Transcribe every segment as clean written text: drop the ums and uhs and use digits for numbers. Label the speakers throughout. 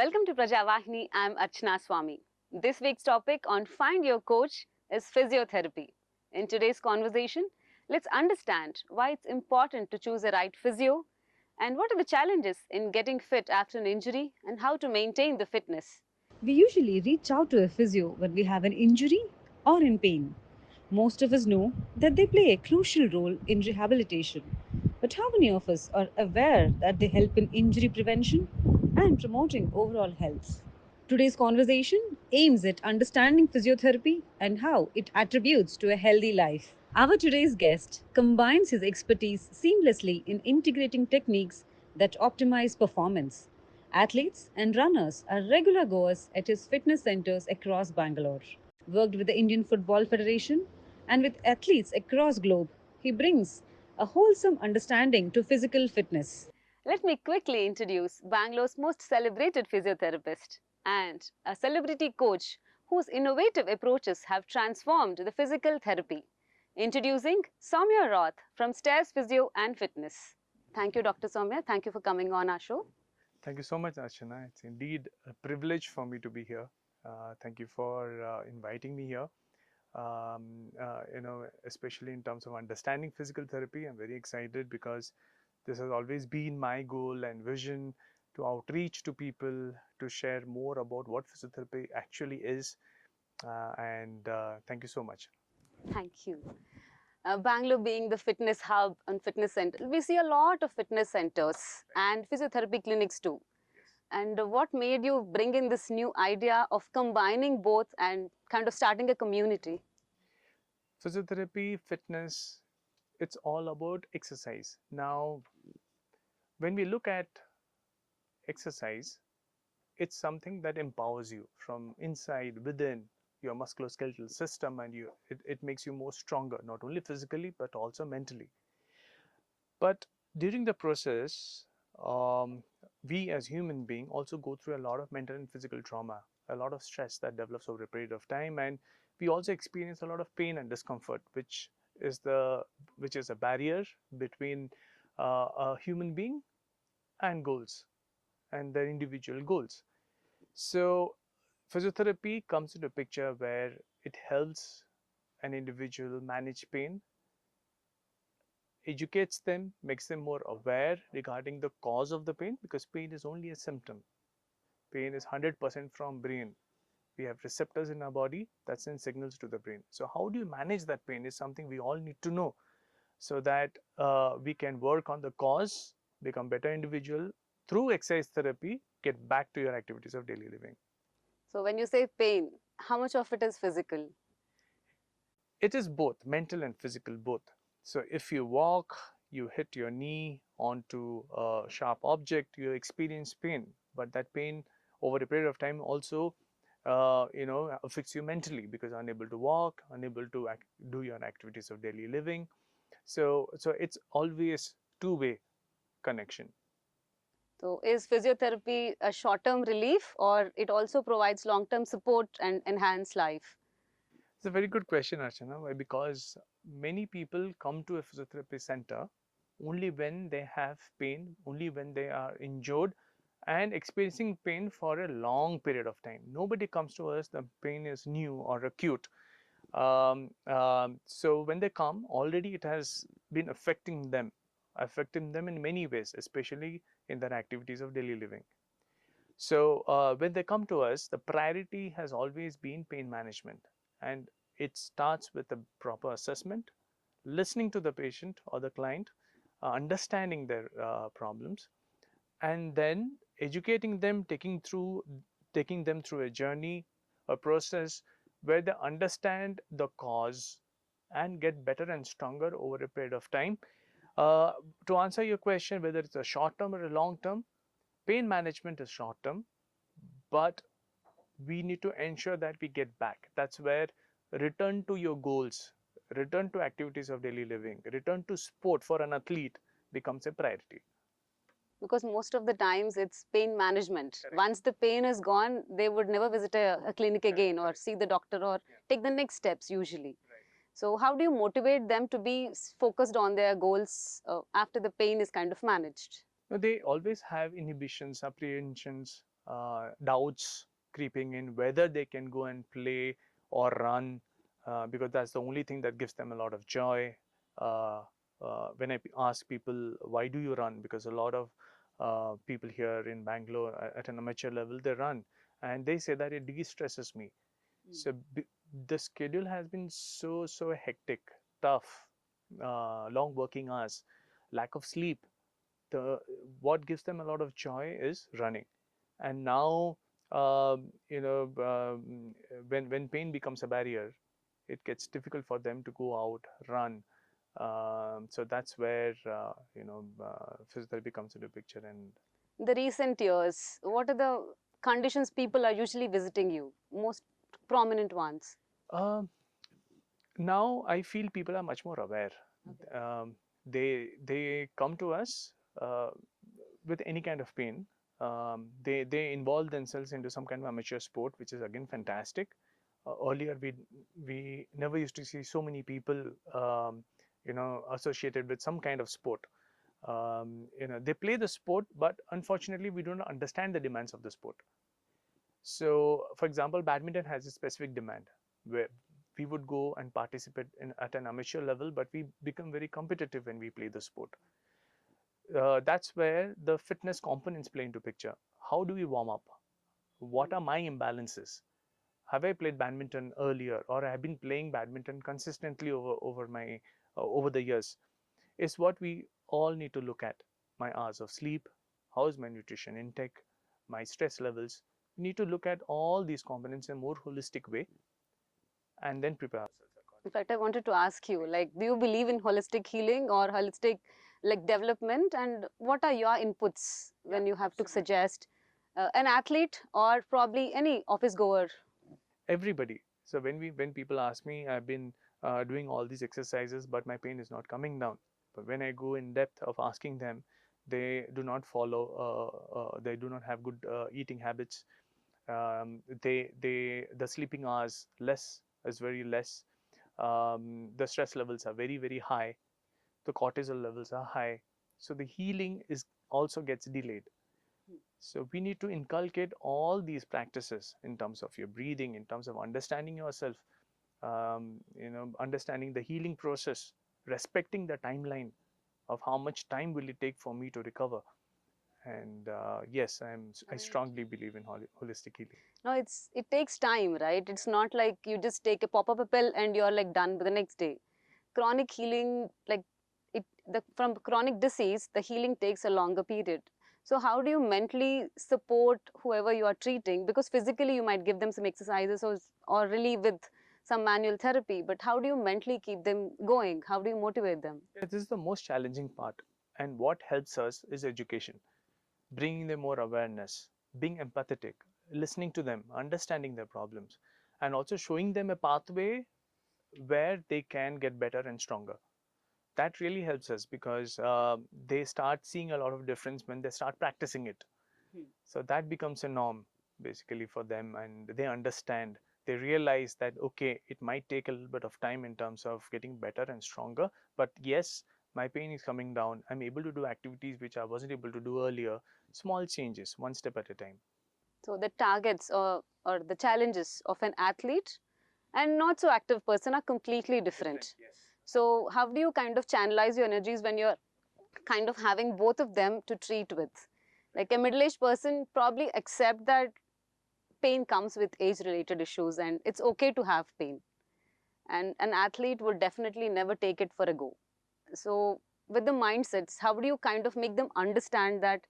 Speaker 1: Welcome to Prajavahini. I'm Archana Swamy. This week's topic on Find Your Coach is physiotherapy. In today's conversation, let's understand why it's important to choose a right physio and what are the challenges in getting fit after an injury and how to maintain the fitness.
Speaker 2: We usually reach out to a physio when we have an injury or in pain. Most of us know that they play a crucial role in rehabilitation. But how many of us are aware that they help in injury prevention and promoting overall health? Today's conversation aims at understanding physiotherapy and how it attributes to a healthy life. Our today's guest combines his expertise seamlessly in integrating techniques that optimize performance. Athletes and runners are regular goers at his fitness centers across Bangalore. Worked with the Indian Football Federation and with athletes across globe, he brings a wholesome understanding to physical fitness.
Speaker 1: Let me quickly introduce Bangalore's most celebrated physiotherapist and a celebrity coach whose innovative approaches have transformed the physical therapy. Introducing Somya Raut from Stairs Physio and Fitness. Thank you, Dr. Somya. Thank you for coming on our show.
Speaker 3: Thank you so much, Archana. It's indeed a privilege for me to be here. Thank you for inviting me here. Especially in terms of understanding physical therapy, I'm very excited because this has always been my goal and vision to outreach to people, to share more about what physiotherapy actually is. And thank you so much.
Speaker 1: Thank you. Bangalore being the fitness hub and fitness center, we see a lot of fitness centers and physiotherapy clinics too. And what made you bring in this new idea of combining both and kind of starting a community?
Speaker 3: Physiotherapy, fitness, it's all about exercise. Now, when we look at exercise, it's something that empowers you from inside within your musculoskeletal system, and it makes you more stronger, not only physically but also mentally. But during the process, we as human being also go through a lot of mental and physical trauma, a lot of stress that develops over a period of time, and we also experience a lot of pain and discomfort, which is a barrier between a human being and goals and their individual goals. So physiotherapy comes into picture where it helps an individual manage pain, educates them, makes them more aware regarding the cause of the pain, because pain is only a symptom. Pain is 100% from brain. We have receptors in our body that send signals to the brain. So how do you manage that pain is something we all need to know, so that we can work on the cause, become better individual through exercise therapy, get back to your activities of daily living.
Speaker 1: So when you say pain, how much of it is physical?
Speaker 3: It is both mental and physical, both. So if you walk, you hit your knee onto a sharp object, you experience pain, but that pain over a period of time also affects you mentally, because unable to walk, unable to do your activities of daily living. So it's always two-way connection.
Speaker 1: So is physiotherapy a short-term relief or it also provides long-term support and enhance life?
Speaker 3: It's a very good question, Archana. Why? Because many people come to a physiotherapy center only when they have pain, only when they are injured and experiencing pain for a long period of time. Nobody comes to us, the pain is new or acute. So when they come, already it has been affecting them in many ways, especially in their activities of daily living. So when they come to us, the priority has always been pain management, and it starts with a proper assessment, listening to the patient or the client, understanding their problems, and then educating them, taking them through a journey, a process where they understand the cause and get better and stronger over a period of time. To answer your question, whether it's a short term or a long term, pain management is short term, but we need to ensure that we get back. That's where return to your goals, return to activities of daily living, return to sport for an athlete becomes a priority.
Speaker 1: Because most of the times it's pain management.
Speaker 3: Correct.
Speaker 1: Once the pain is gone, they would never visit a clinic again or see the doctor or take the next steps usually. So how do you motivate them to be focused on their goals after the pain is kind of managed?
Speaker 3: Now, they always have inhibitions, apprehensions doubts creeping in whether they can go and play or run, because that's the only thing that gives them a lot of joy. Uh, when I ask people, why do you run? Because a lot of people here in Bangalore at an amateur level, they run, and they say that it de-stresses me. So the schedule has been so hectic, tough, long working hours, lack of sleep. The what gives them a lot of joy is running. And now, when pain becomes a barrier, it gets difficult for them to go out, run. So that's where physiotherapy comes into picture. And
Speaker 1: The recent years, what are the conditions people are usually visiting you? Most prominent ones.
Speaker 3: uh, now I feel people are much more aware.
Speaker 1: Okay.
Speaker 3: They come to us with any kind of pain. They involve themselves into some kind of amateur sport, which is again fantastic. Earlier, we never used to see so many people, associated with some kind of sport. They play the sport, but unfortunately, we don't understand the demands of the sport. So, for example, badminton has a specific demand where we would go and participate at an amateur level, but we become very competitive when we play the sport. That's where the fitness components play into picture. How do we warm up? What are my imbalances? Have I played badminton earlier, or I have been playing badminton consistently over the years? Is what we all need to look at. My hours of sleep, how is my nutrition intake, my stress levels. We need to look at all these components in a more holistic way and then prepare ourselves
Speaker 1: In
Speaker 3: accordingly.
Speaker 1: fact, I wanted to ask you, like, do you believe in holistic healing or holistic, like, development? And what are your inputs when you have to
Speaker 3: Absolutely.
Speaker 1: suggest an athlete or probably any office goer?
Speaker 3: Everybody. So when people ask me, I've been doing all these exercises, but my pain is not coming down. But when I go in depth of asking them, they do not follow. They do not have good eating habits. The sleeping hours less is very less. The stress levels are very high. The cortisol levels are high. So the healing is also gets delayed. So we need to inculcate all these practices in terms of your breathing, in terms of understanding yourself, understanding the healing process, respecting the timeline of how much time will it take for me to recover. And yes, I strongly believe in holistic healing.
Speaker 1: No, it takes time, right? It's not like you just take a pop-up pill and you're like done by the next day. Chronic healing, like from chronic disease, the healing takes a longer period. So how do you mentally support whoever you are treating? Because physically you might give them some exercises or relieve with some manual therapy, but how do you mentally keep them going? How do you motivate them?
Speaker 3: Yeah, this is the most challenging part. And what helps us is education, bringing them more awareness, being empathetic, listening to them, understanding their problems, and also showing them a pathway where they can get better and stronger. That really helps us because they start seeing a lot of difference when they start practicing it. So that becomes a norm basically for them, and they understand. They realize that okay, it might take a little bit of time in terms of getting better and stronger, but yes, my pain is coming down. I'm able to do activities which I wasn't able to do earlier. Small changes, one step at a time.
Speaker 1: So the targets or the challenges of an athlete and not so active person are completely different.
Speaker 3: Yes.
Speaker 1: So how do you kind of channelize your energies when you're kind of having both of them to treat with? Like a middle-aged person probably accept that pain comes with age-related issues and it's okay to have pain. And an athlete would definitely never take it for a go. So with the mindsets, how do you kind of make them understand that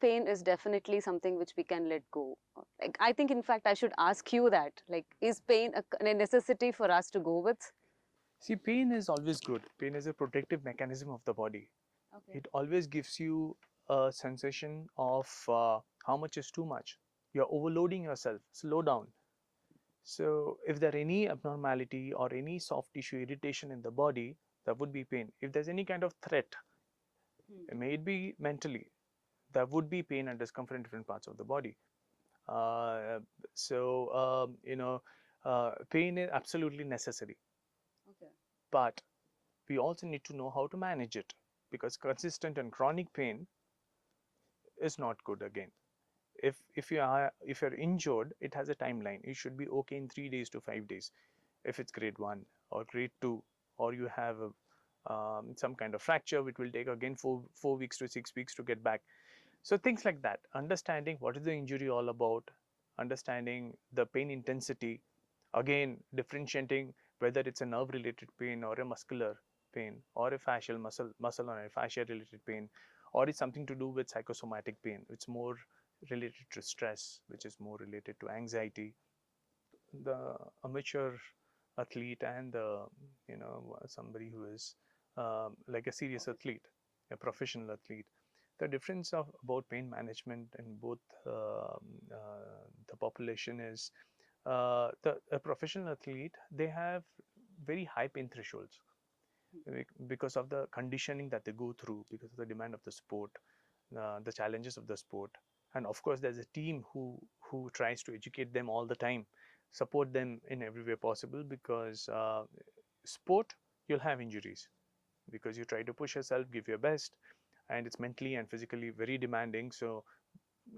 Speaker 1: pain is definitely something which we can let go? Like, I think, in fact, I should ask you that. Like, is pain a necessity for us to go with?
Speaker 3: See, pain is always good. Pain is a protective mechanism of the body.
Speaker 1: Okay.
Speaker 3: It always gives you a sensation of how much is too much. You're overloading yourself. Slow down. So, if there any abnormality or any soft tissue irritation in the body, there would be pain. If there's any kind of threat, it may be mentally, there would be pain and discomfort in different parts of the body. Uh, so, pain is absolutely necessary,
Speaker 1: Okay.
Speaker 3: but we also need to know how to manage it because consistent and chronic pain is not good again. if you're injured, it has a timeline. It should be okay in 3 days to 5 days. If it's grade 1 or grade 2, or you have some kind of fracture, it will take again 4 weeks to 6 weeks to get back. So things like that, understanding what is the injury all about, understanding the pain intensity, again differentiating whether it's a nerve related pain or a muscular pain or a fascial muscle or a fascia related pain, or it's something to do with psychosomatic pain, it's more related to stress, which is more related to anxiety. The amateur athlete and the, somebody who is like a serious athlete, a professional athlete, the difference of about pain management in both the population is the a professional athlete, they have very high pain thresholds because of the conditioning that they go through, because of the demand of the sport, the challenges of the sport. And of course there's a team who tries to educate them all the time, support them in every way possible, because sport, you'll have injuries because you try to push yourself, give your best, and it's mentally and physically very demanding, so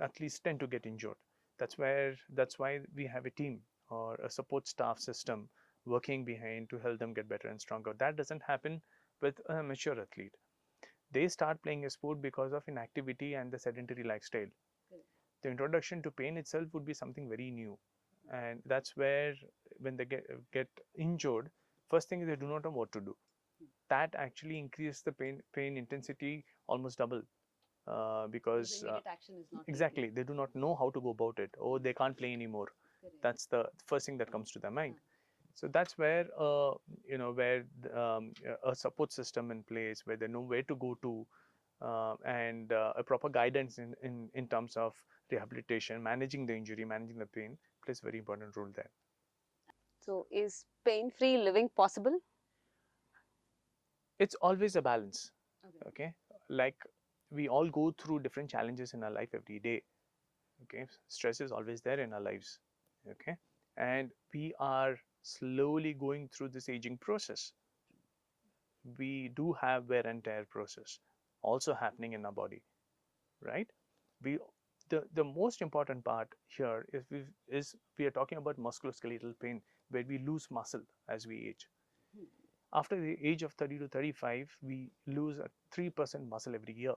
Speaker 3: athletes tend to get injured. That's why we have a team or a support staff system working behind to help them get better and stronger. That doesn't happen with a mature athlete. They start playing a sport because of inactivity and the sedentary lifestyle. The introduction to pain itself would be something very new, and that's where when they get injured, first thing is they do not know what to do. That actually increases the pain intensity almost double, because
Speaker 1: action is not
Speaker 3: exactly, they do not know how to go about it, or they can't play anymore. That's the first thing that comes to their mind. So that's where where a support system in place, where they know where to go to, and a proper guidance in terms of rehabilitation, managing the injury, managing the pain, plays a very important role there.
Speaker 1: So, is pain-free living possible?
Speaker 3: It's always a balance. Okay, like we all go through different challenges in our life every day. Okay, stress is always there in our lives. Okay, and we are slowly going through this aging process. We do have wear and tear process also happening in our body, right? We the most important part here is we are talking about musculoskeletal pain, where we lose muscle as we age. After the age of 30 to 35, we lose 3% muscle every year.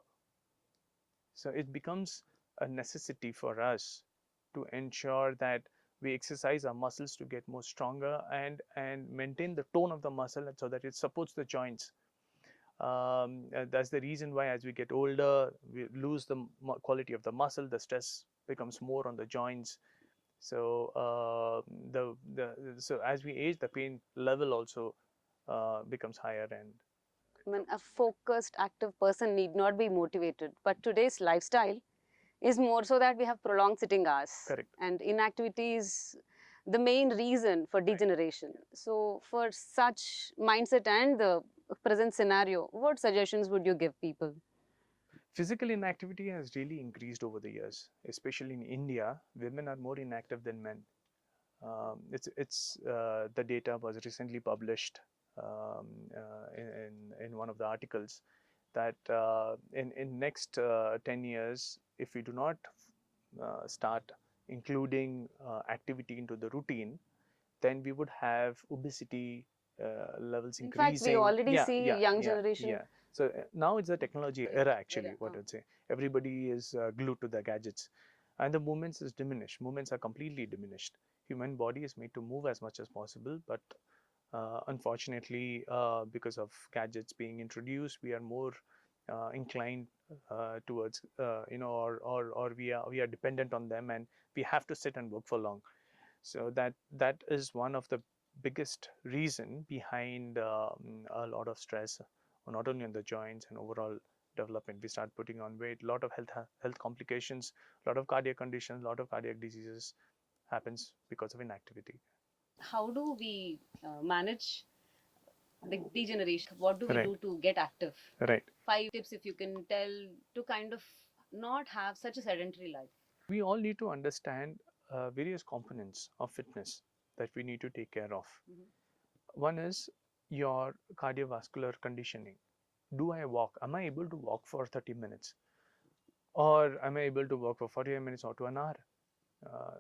Speaker 3: So it becomes a necessity for us to ensure that we exercise our muscles to get more stronger and maintain the tone of the muscle so that it supports the joints. That's the reason why as we get older, we lose the quality of the muscle, the stress becomes more on the joints. So so as we age, the pain level also becomes higher. And
Speaker 1: I mean, a focused, active person need not be motivated, but today's lifestyle is more so that we have prolonged sitting hours.
Speaker 3: correct.
Speaker 1: And inactivity is the main reason for degeneration. So, for such mindset and the present scenario, what suggestions would you give people?
Speaker 3: Physical inactivity has really increased over the years, especially in India. Women are more inactive than men. It's the data was recently published in one of the articles that in next 10 years, if we do not start including activity into the routine, then we would have obesity levels
Speaker 1: In fact, we
Speaker 3: increasing.
Speaker 1: already
Speaker 3: Yeah,
Speaker 1: see
Speaker 3: yeah,
Speaker 1: young
Speaker 3: yeah,
Speaker 1: generation.
Speaker 3: yeah. So now it's a technology era, actually, what
Speaker 1: Era.
Speaker 3: I'd say. Everybody is glued to their gadgets, and the movements is diminished. Movements are completely diminished. Human body is made to move as much as possible, but unfortunately, because of gadgets being introduced, we are more inclined towards or we are dependent on them, and we have to sit and work for long. So that is one of the biggest reason behind a lot of stress, not only on the joints and overall development. We start putting on weight, a lot of health complications, a lot of cardiac conditions, a lot of cardiac diseases happens because of inactivity.
Speaker 1: How do we manage the degeneration? What do we
Speaker 3: Right,
Speaker 1: do to get active?
Speaker 3: right.
Speaker 1: 5 tips, if you can tell, to kind of not have such a sedentary life.
Speaker 3: We all need to understand various components of fitness that we need to take care of. One is your cardiovascular conditioning. Do I walk? Am I able to walk for 30 minutes? Or am I able to walk for 45 minutes or to an hour? Uh,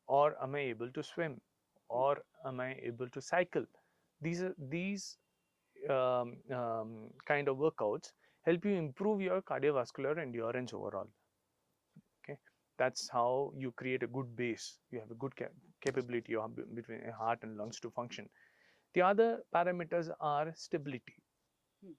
Speaker 3: or am I able to swim? Or am I able to cycle? These kind of workouts help you improve your cardiovascular endurance overall. Okay, that's how you create a good base. You have a good capability of between heart and lungs to function. The other parameters are stability,
Speaker 1: Hmm.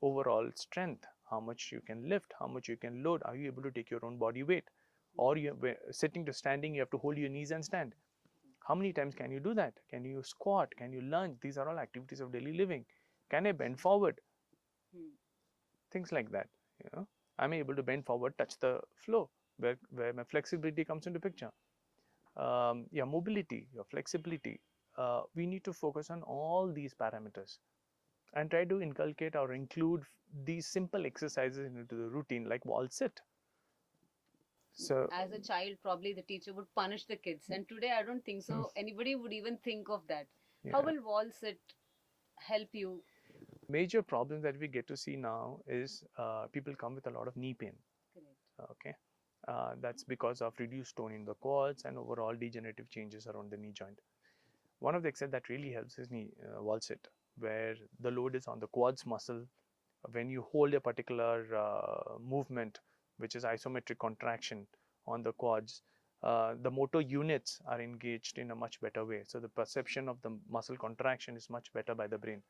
Speaker 3: overall strength, how much you can lift, how much you can load, are you able to take your own body weight, or you sitting to standing, you have to hold your knees and stand. How many times can you do that? Can you squat? Can you lunge? These are all activities of daily living. Can I bend forward?
Speaker 1: Hmm.
Speaker 3: Things like that. You know, I'm able to bend forward, touch the floor, where my flexibility comes into picture. Your mobility, your flexibility. We need to focus on all these parameters and try to inculcate or include these simple exercises into the routine, like wall sit. So
Speaker 1: As a child, probably the teacher would punish the kids, and today I don't think so anybody would even think of that. How
Speaker 3: yeah,
Speaker 1: will wall sit help you?
Speaker 3: major problem that we get to see now is people come with a lot of knee pain.
Speaker 1: Correct.
Speaker 3: Okay, that's because of reduced tone in the quads and overall degenerative changes around the knee joint. One of the exercises that really helps is knee wall sit, where the load is on the quads muscle. When you hold a particular movement, which is isometric contraction on the quads, the motor units are engaged in a much better way. So the perception of the muscle contraction is much better by the brain.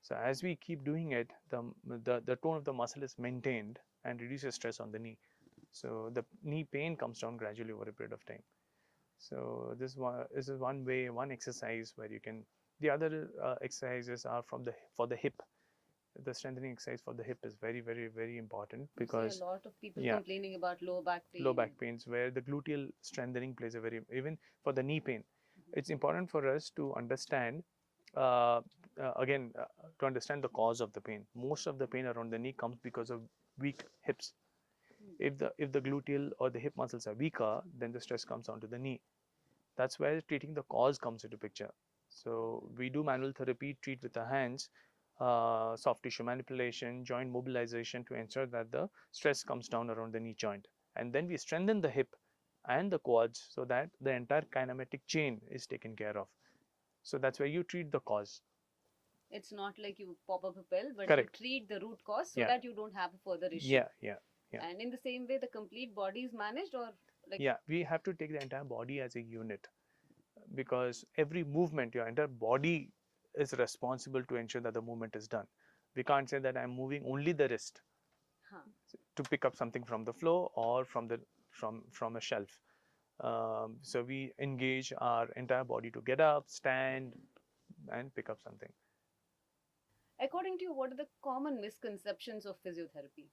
Speaker 3: So as we keep doing it, the tone of the muscle is maintained and reduces stress on the knee. So the knee pain comes down gradually over a period of time. So this is one way, one exercise where you can. The other exercises are for the hip. The strengthening exercise for the hip is very, very, very important
Speaker 1: You see a
Speaker 3: because,
Speaker 1: lot of people
Speaker 3: yeah,
Speaker 1: complaining about low back
Speaker 3: low
Speaker 1: pain.
Speaker 3: back pains where the gluteal strengthening plays a very, even for the knee pain, it's important for us to understand, uh, again, to understand the cause of the pain. Most of the pain around the knee comes because of weak hips. If the gluteal or the hip muscles are weaker, then the stress comes onto the knee. That's where treating the cause comes into picture. So we do manual therapy, treat with the hands, soft tissue manipulation, joint mobilization to ensure that the stress comes down around the knee joint. And then we strengthen the hip and the quads so that the entire kinematic chain is taken care of. So that's where you treat the cause.
Speaker 1: It's not like you pop up a pill, but you
Speaker 3: Correct.
Speaker 1: treat the root cause so
Speaker 3: Yeah.
Speaker 1: that you don't have a further issue.
Speaker 3: Yeah. Yeah. Yeah.
Speaker 1: And in the same way, the complete body is managed, or like.
Speaker 3: Yeah. We have to take the entire body as a unit, because every movement, your entire body is responsible to ensure that the movement is done. We can't say that I'm moving only the wrist
Speaker 1: Huh.
Speaker 3: to pick up something from the floor or from a shelf. So we engage our entire body to get up, stand, and pick up something.
Speaker 1: According to you, what are the common misconceptions of physiotherapy?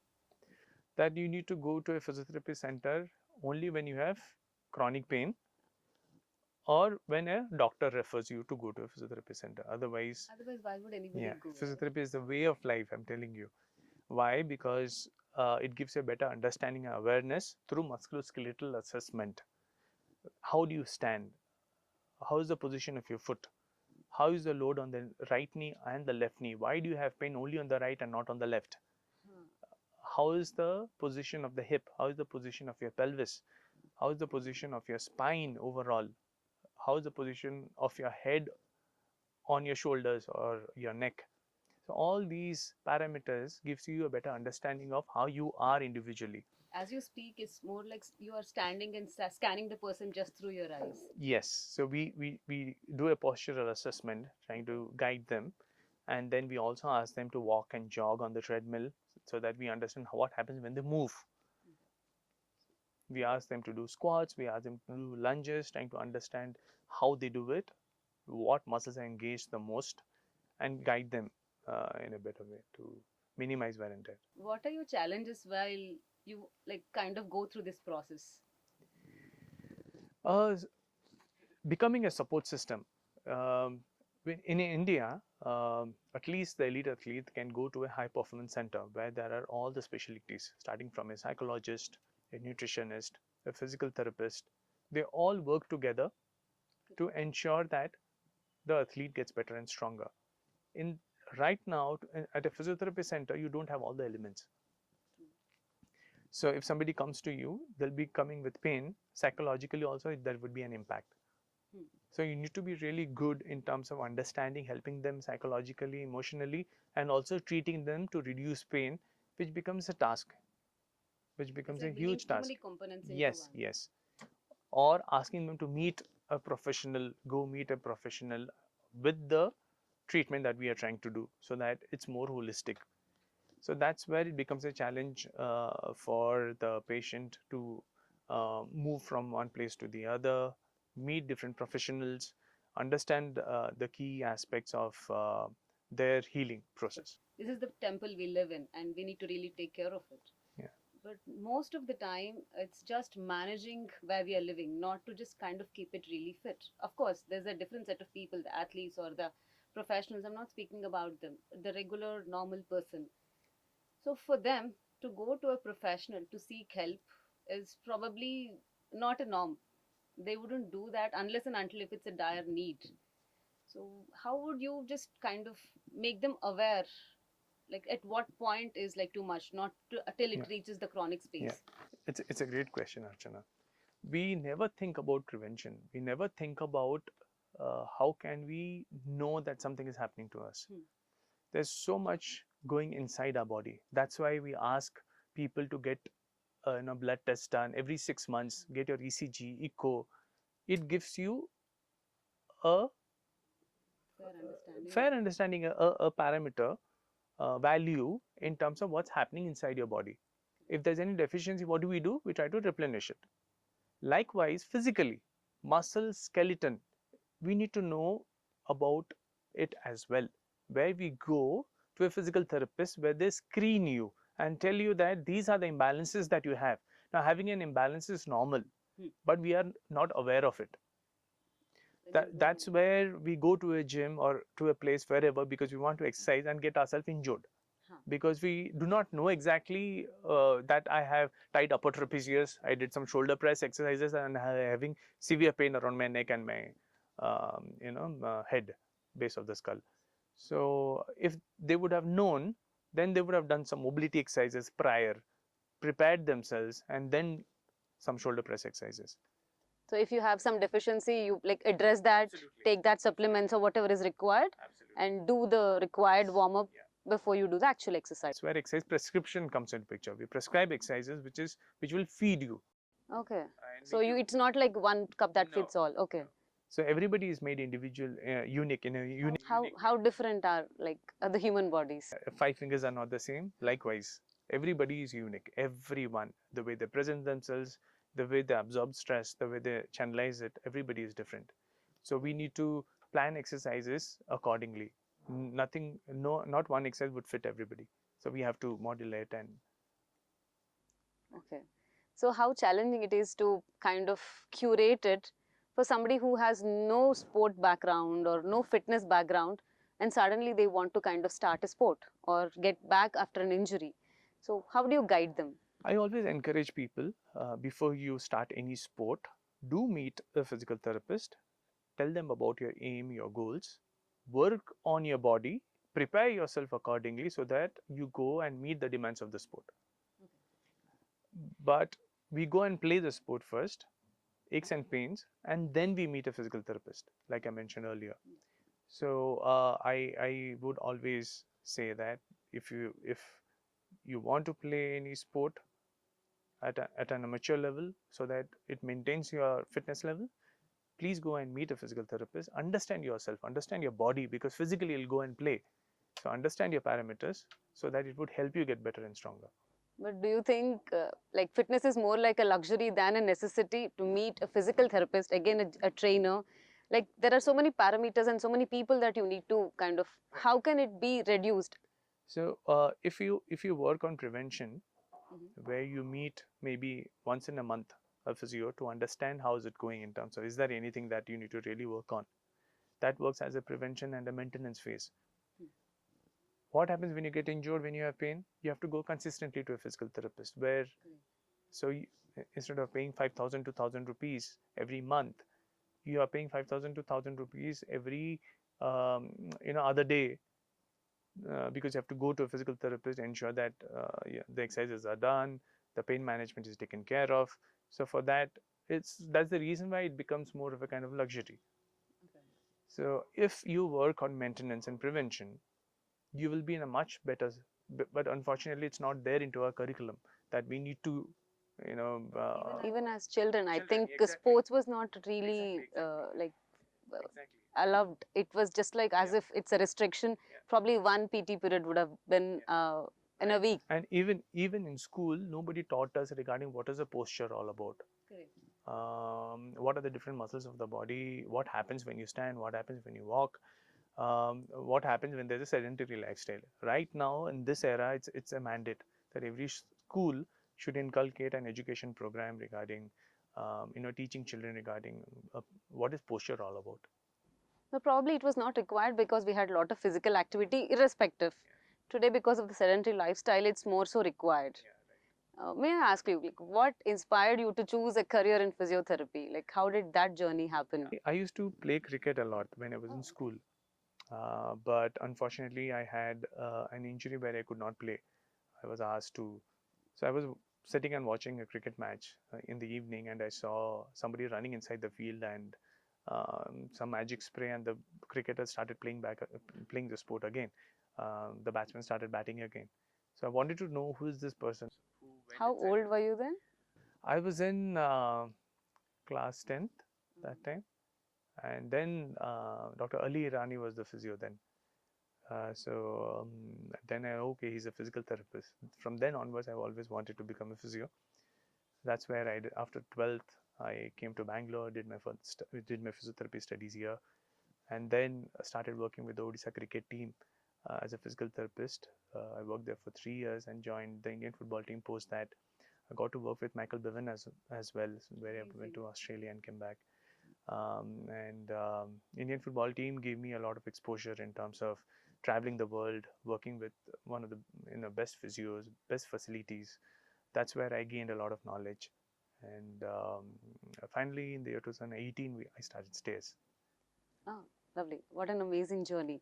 Speaker 3: That you need to go to a physiotherapy center only when you have chronic pain or when a doctor refers you to go to a physiotherapy center. Otherwise,
Speaker 1: Otherwise, why would anybody
Speaker 3: yeah,
Speaker 1: go, right?
Speaker 3: physiotherapy is the way of life, I'm telling you. Why? Because it gives you a better understanding and awareness through musculoskeletal assessment. How do you stand? How is the position of your foot? How is the load on the right knee and the left knee? Why do you have pain only on the right and not on the left?
Speaker 1: Huh.
Speaker 3: How is the position of the hip? How is the position of your pelvis? How is the position of your spine overall? How is the position of your head on your shoulders or your neck? So all these parameters gives you a better understanding of how you are individually.
Speaker 1: As you speak, it's more like you are standing and scanning the person just through your eyes.
Speaker 3: Yes, so we do a postural assessment, trying to guide them, and then we also ask them to walk and jog on the treadmill so that we understand what happens when they move. We ask them to do squats, we ask them to do lunges, trying to understand how they do it, what muscles are engaged the most, and guide them in a better way to minimize wear and tear.
Speaker 1: What are your challenges while you like kind of go through this process?
Speaker 3: Uh, Becoming a support system. Um, in India, at least the elite athlete can go to a high performance center where there are all the specialties, starting from a psychologist, a nutritionist, a physical therapist. They all work together to ensure that the athlete gets better and stronger. In right now, at a physiotherapy center, you don't have all the elements. So if somebody comes to you, they'll be coming with pain. Psychologically also, there would be an impact. So you need to be really good in terms of understanding, helping them psychologically, emotionally, and also treating them to reduce pain, which becomes a task, which becomes a huge task. Yes, yes. Or asking them to meet a professional, go meet a professional with the treatment that we are trying to do, so that it's more holistic. So that's where it becomes a challenge for the patient to move from one place to the other, meet different professionals, understand the key aspects of their healing process.
Speaker 1: This is the temple we live in, and we need to really take care of it.
Speaker 3: Yeah.
Speaker 1: But most of the time, it's just managing where we are living, not to just kind of keep it really fit. Of course, there's a different set of people, the athletes or the professionals. I'm not speaking about them, the regular, normal person. So for them to go to a professional to seek help is probably not a norm. They wouldn't do that unless and until if it's a dire need. So how would you just kind of make them aware, like at what point is like too much, not to, till it
Speaker 3: Yeah.
Speaker 1: reaches the chronic space?
Speaker 3: Yeah, it's a great question, Archana. We never think about prevention. We never think about how can we know that something is happening to us. There's so much going inside our body. That's why we ask people to get blood tests done every 6 months. Get your ECG, echo. It gives you a fair understanding, a parameter value in terms of what's happening inside your body. If there's any deficiency, what do? We try to replenish it. Likewise, physically, muscle, skeleton, we need to know about it as well. Where we go to a physical therapist, where they screen you and tell you that these are the imbalances that you have. Now, having an imbalance is normal, but we are not aware of it. That's where we go to a gym or to a place wherever because we want to exercise and get ourselves injured. Because we do not know exactly that I have tight upper trapezius, I did some shoulder press exercises and having severe pain around my neck and my head, base of the skull. So if they would have known, then they would have done some mobility exercises prior, prepared themselves, and then some shoulder press exercises.
Speaker 1: So if you have some deficiency, you like address that, take that supplements or whatever is required, and do the required warm up before you do the actual exercise.
Speaker 3: That's where exercise prescription comes into picture. We prescribe exercises which will feed you.
Speaker 1: Okay. So it's not like one cup that fits all. Okay.
Speaker 3: So everybody is made individual, unique in a unique.
Speaker 1: How different are like the human bodies?
Speaker 3: 5 fingers are not the same. Likewise, everybody is unique. Everyone, the way they present themselves, the way they absorb stress, the way they channelize it, everybody is different. So we need to plan exercises accordingly. Nothing, not one exercise would fit everybody. So we have to modulate and.
Speaker 1: Okay. So how challenging it is to kind of curate it for somebody who has no sport background or no fitness background, and suddenly they want to kind of start a sport or get back after an injury. So how do you guide them?
Speaker 3: I always encourage people before you start any sport, do meet a physical therapist, tell them about your aim, your goals, work on your body, prepare yourself accordingly so that you go and meet the demands of the sport. But we go and play the sport first, aches and pains, and then we meet a physical therapist, like I mentioned earlier. So I would always say that if you want to play any sport at an amateur level so that it maintains your fitness level, please go and meet a physical therapist. Understand yourself, understand your body, because physically you'll go and play. So understand your parameters so that it would help you get better and stronger.
Speaker 1: But do you think like fitness is more like a luxury than a necessity to meet a physical therapist, again a trainer? Like there are so many parameters and so many people that you need to kind of, how can it be reduced?
Speaker 3: So if you work on prevention, where you meet maybe once in a month a physio to understand how is it going in terms of is there anything that you need to really work on, that works as a prevention and a maintenance phase. What happens when you get injured, when you have pain? You have to go consistently to a physical therapist where so instead of paying 5,000 to 1,000 rupees every month, you are paying 5,000 to 1,000 rupees every other day, because you have to go to a physical therapist, ensure that the exercises are done, the pain management is taken care of. So for that, that's the reason why it becomes more of a kind of luxury. So if you work on maintenance and prevention, you will be in a much better, but unfortunately it's not there into our curriculum that we need to, you know,
Speaker 1: Even as children, I think
Speaker 3: exactly.
Speaker 1: sports was not really like
Speaker 3: Exactly.
Speaker 1: allowed. It was just like as if it's a restriction. Probably one PT period would have been in a week.
Speaker 3: And even in school, nobody taught us regarding what is a posture all about. What are the different muscles of the body, what happens when you stand, what happens when you walk, what happens when there's a sedentary lifestyle. Right now in this era, it's a mandate that every school should inculcate an education program regarding teaching children regarding what is posture all about.
Speaker 1: So probably it was not required because we had a lot of physical activity irrespective. Today, because of the sedentary lifestyle, it's more so required. May I ask you, like, what inspired you to choose a career in physiotherapy? Like, how did that journey happen?
Speaker 3: I used to play cricket a lot when I was in school, but unfortunately I had an injury where I could not play. I was asked to, so I was sitting and watching a cricket match in the evening, and I saw somebody running inside the field, and some magic spray, and the cricketers started playing the sport again. The batsman started batting again. So I wanted to know who is this person.
Speaker 1: How old were you then?
Speaker 3: I was in class 10th that time, and then Dr. Ali Irani was the physio then. Then okay, he's a physical therapist. From then onwards, I've always wanted to become a physio. That's where I did. After 12th, I came to Bangalore, did my physiotherapy studies here, and then started working with the Odisha cricket team as a physical therapist. I worked there for 3 years and joined the Indian football team. Post that, I got to work with Michael Bevan as well, where I went to Australia and came back. And Indian football team gave me a lot of exposure in terms of traveling the world, working with one of the best physios, best facilities. That's where I gained a lot of knowledge. And finally, in the year 2018, I started Stairs.
Speaker 1: Oh, lovely. What an amazing journey.